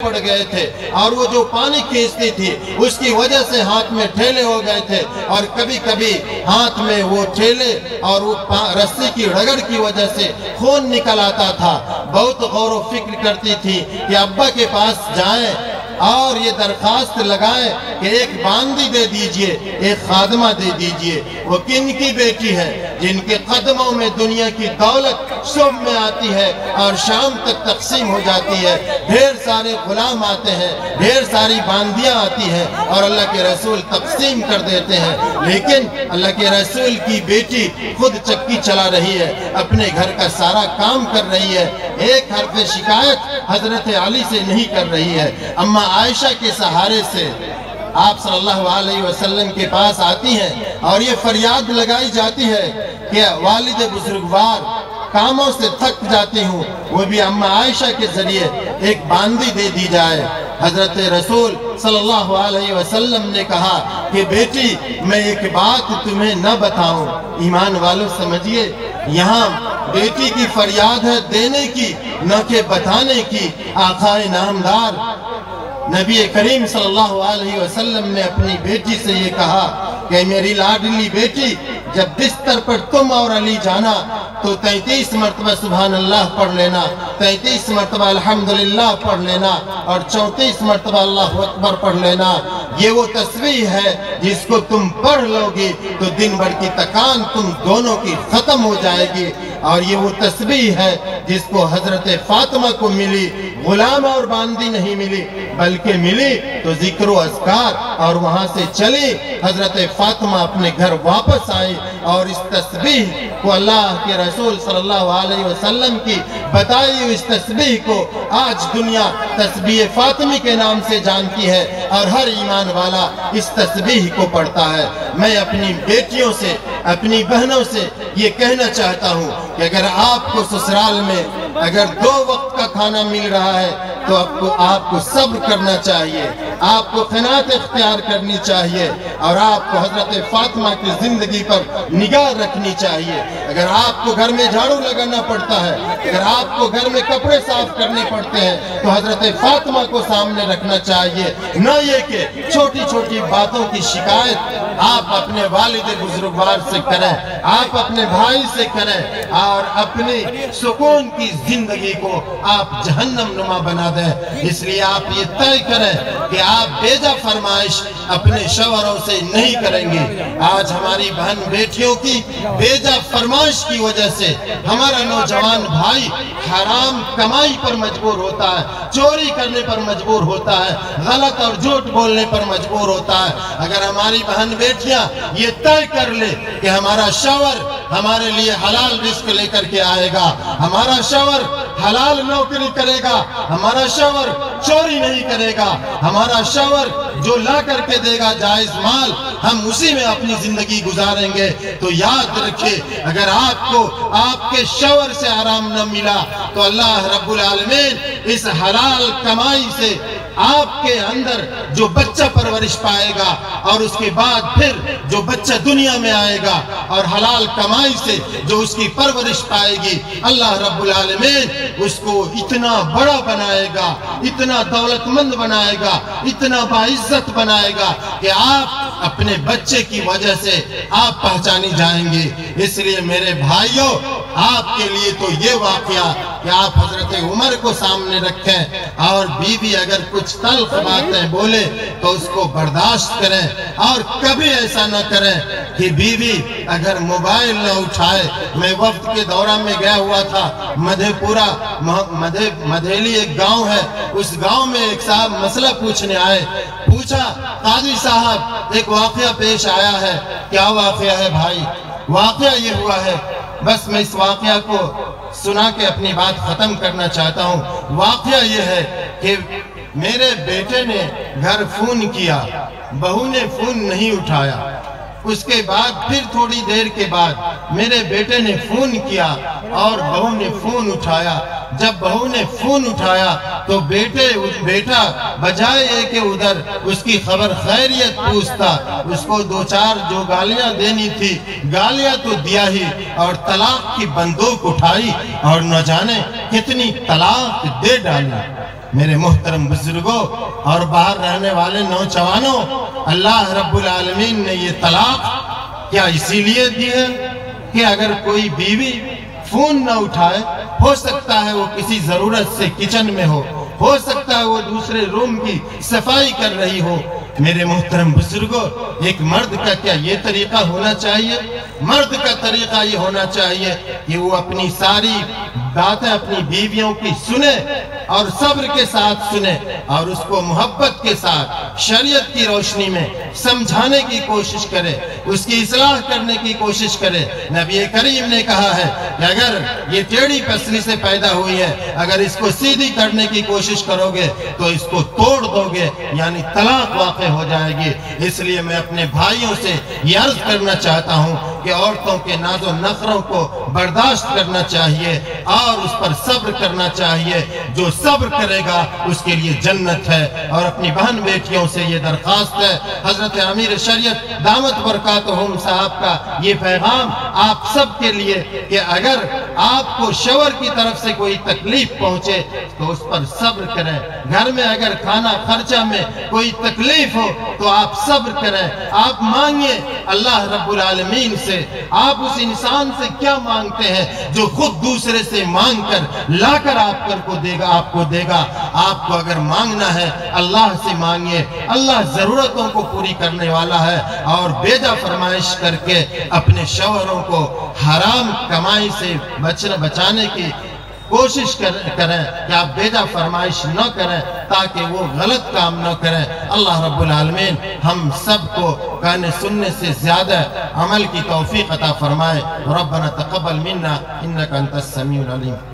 پڑ گئے تھے اور وہ جو پانی کھینچتی تھی اس کی وجہ سے ہاتھ میں ٹھیلے ہو گئے تھے اور کبھی کبھی ہاتھ میں وہ ٹھیلے اور وہ رسی کی رگڑ کی وجہ سے خون نکل آتا تھا۔ بہت غور و فکر کرتی تھی کہ ابا کے پاس جائیں اور یہ درخواست لگائیں کہ ایک باندی دے دیجئے، ایک خادمہ دے دیجئے۔ وہ کن کی بیٹی ہے جن کے قدموں میں دنیا کی دولت صبح میں آتی ہے اور شام تک تقسیم ہو جاتی ہے، ڈھیر سارے غلام آتے ہیں، ڈھیر ساری باندیاں آتی ہیں اور اللہ کے رسول تقسیم کر دیتے ہیں، لیکن اللہ کے رسول کی بیٹی خود چکی چلا رہی ہے، اپنے گھر کا سارا کام کر رہی ہے، ایک حرف شکایت حضرت علی سے نہیں کر رہی ہے۔ اماں عائشہ کے سہارے سے آپ صلی اللہ علیہ وسلم کے پاس آتی ہیں اور یہ فریاد لگائی جاتی ہے کہ والد بزرگوار کاموں سے تھک جاتی ہوں، وہ بھی اماں عائشہ کے ذریعے ایک باندی دے دی جائے۔ حضرت رسول صلی اللہ علیہ وسلم نے کہا کہ بیٹی میں ایک بات تمہیں نہ بتاؤں، ایمان والوں سمجھیے یہاں بیٹی کی فریاد ہے دینے کی نہ کہ بتانے کی۔ آقا نامدار نبی کریم صلی اللہ علیہ وسلم نے اپنی بیٹی سے یہ کہا کہ میری لاڈلی بیٹی جب بستر پر تم اور علی جانا تو 33 مرتبہ سبحان اللہ پڑھ لینا، 33 مرتبہ الحمدللہ پڑھ لینا اور 34 مرتبہ اللہ اکبر پڑھ لینا۔ یہ وہ تسبیح ہے جس کو تم پڑھ لو گی تو دن بھر کی تکان تم دونوں کی ختم ہو جائے گی، اور یہ وہ تسبیح ہے جس کو حضرت فاطمہ کو ملی، غلام اور باندی نہیں ملی بلکہ ملی تو ذکر و اذکار، اور وہاں سے چلی حضرت فاطمہ اپنے گھر واپس آئی اور اس تسبیح کو اللہ کے رسول صلی اللہ علیہ وسلم کی بتائی ہوئی اس تسبیح کو آج دنیا تسبیح فاطمی کے نام سے جانتی ہے اور ہر ایمان والا اس تسبیح کو پڑھتا ہے۔ میں اپنی بیٹیوں سے، اپنی بہنوں سے یہ کہنا چاہتا ہوں کہ اگر آپ کو سسرال میں اگر 2 وقت کا کھانا مل رہا ہے تو آپ کو صبر کرنا چاہیے، آپ کو قناعت اختیار کرنی چاہیے اور آپ کو حضرت فاطمہ کی زندگی پر نگاہ رکھنی چاہیے۔ اگر آپ کو گھر میں جھاڑو لگانا پڑتا ہے، اگر آپ کو گھر میں کپڑے صاف کرنے پڑتے ہیں تو حضرت فاطمہ کو سامنے رکھنا چاہیے، نہ یہ کہ چھوٹی چھوٹی باتوں کی شکایت آپ اپنے والد بزرگوار سے کریں، آپ اپنے بھائی سے کریں اور اپنی سکون کی زندگی کو آپ جہنم نما بنا دیں۔ اس لیے آپ یہ طے کریں کہ آپ بیجا فرمائش اپنے شوہروں سے نہیں کریں گے۔ آج ہماری بہن بیٹیوں کی بیجا فرمائش کی وجہ سے ہمارا نوجوان بھائی حرام کمائی پر مجبور ہوتا ہے، چوری کرنے پر مجبور ہوتا ہے، غلط اور جھوٹ بولنے پر مجبور ہوتا ہے۔ اگر ہماری بہن بیٹیاں یہ طے کر لے کہ ہمارا شوہر ہمارے لیے حلال رزق لے کر کے آئے گا، ہمارا شوہر حلال نوکری کرے گا، ہمارا شوہر چوری نہیں کرے گا، ہمارا شوہر جو لا کر کے دے گا جائز مال ہم اسی میں اپنی زندگی گزاریں گے، تو یاد رکھیں اگر آپ کو آپ کے شوہر سے حرام نہ ملا تو اللہ رب العالمین اس حلال کمائی سے آپ کے اندر جو بچہ پرورش پائے گا اور اس کے بعد پھر جو بچہ دنیا میں آئے گا اور حلال کمائی سے جو اس کی پرورش پائے گی، اللہ رب العالمین اس کو اتنا بڑا بنائے گا، اتنا دولت مند بنائے گا، اتنا باعزت بنائے گا کہ آپ اپنے بچے کی وجہ سے آپ پہچانی جائیں گے۔ اس لیے میرے بھائیوں آپ کے لیے تو یہ واقعہ کہ آپ حضرت عمر کو سامنے رکھیں اور بیوی اگر کچھ تلخ باتیں بولے تو اس کو برداشت کریں، اور کبھی ایسا نہ کریں کہ بیوی اگر موبائل نہ اٹھائے۔ میں وفد کے دورہ میں گیا ہوا تھا، مدھے پورا مدھیلی ایک گاؤں ہے، اس گاؤں میں ایک صاحب مسئلہ پوچھنے آئے، پوچھا قاضی صاحب ایک واقعہ پیش آیا ہے۔ کیا واقعہ ہے بھائی؟ واقعہ یہ ہوا ہے، بس میں اس واقعہ کو سنا کے اپنی بات ختم کرنا چاہتا ہوں۔ واقعہ یہ ہے کہ میرے بیٹے نے گھر فون کیا، بہو نے فون نہیں اٹھایا، اس کے بعد پھر تھوڑی دیر کے بعد میرے بیٹے نے فون کیا اور بہو نے فون اٹھایا۔ جب بہو نے فون اٹھایا تو بیٹا بجائے کہ ادھر اس کی خبر خیریت پوچھتا، اس کو 2-4 جو گالیاں دینی تھی گالیاں تو دیا ہی، اور طلاق کی بندوق اٹھائی اور نہ جانے کتنی طلاق دے ڈالی۔ میرے محترم بزرگوں اور باہر رہنے والے نوجوانوں، اللہ رب العالمین نے یہ طلاق کیا اسی لیے دی ہے کہ اگر کوئی بیوی فون نہ اٹھائے، ہو سکتا ہے وہ کسی ضرورت سے کچن میں ہو سکتا ہے وہ دوسرے روم کی صفائی کر رہی ہو۔ میرے محترم بزرگوں، ایک مرد کا کیا یہ طریقہ ہونا چاہیے؟ مرد کا طریقہ یہ ہونا چاہیے کہ وہ اپنی ساری باتیں اپنی بیویوں کی سنے اور صبر کے ساتھ سنے اور اس کو محبت کے ساتھ شریعت کی روشنی میں سمجھانے کی کوشش کرے، اس کی اصلاح کرنے کی کوشش کرے۔ نبی کریم نے کہا ہے کہ اگر یہ ٹیڑھی پسلی سے پیدا ہوئی ہے، اگر اس کو سیدھی کرنے کی کوشش کرو گے تو اس کو توڑ دو گے، یعنی طلاق واقع ہو جائے گی۔ اس لیے میں اپنے بھائیوں سے یہ عرض کرنا چاہتا ہوں کہ عورتوں کے ناز و نخروں کو برداشت کرنا چاہیے اور اس پر صبر کرنا چاہیے۔ جو صبر کرے گا اس کے لیے جنت ہے۔ اور اپنی بہن بیٹیوں سے یہ درخواست ہے، حضرت امیر شریعت دامت برکاتہم صاحب کا یہ پیغام آپ سب کے لیے کہ اگر آپ کو شوہر کی طرف سے کوئی تکلیف پہنچے تو اس پر صبر کریں۔ گھر میں اگر کھانا خرچہ میں کوئی تکلیف ہو تو آپ صبر کریں، آپ مانگیں اللہ رب العالمین سے۔ آپ اس انسان سے کیا مانگتے ہیں جو خود دوسرے سے مانگ کر لا کر آپ کو دے گا۔ آپ کو اگر مانگنا ہے اللہ سے مانگیے، اللہ ضرورتوں کو پوری کرنے والا ہے۔ اور بیجا فرمائش کر کے اپنے شوہروں کو حرام کمائی سے بچانے کی کوشش کریں کہ آپ بیجا فرمائش نہ کریں تاکہ وہ غلط کام نہ کریں۔ اللہ رب العالمین ہم سب کو کہنے سننے سے زیادہ عمل کی توفیق عطا فرمائے۔ ربنا تقبل منا انک انت السمیع العلیم۔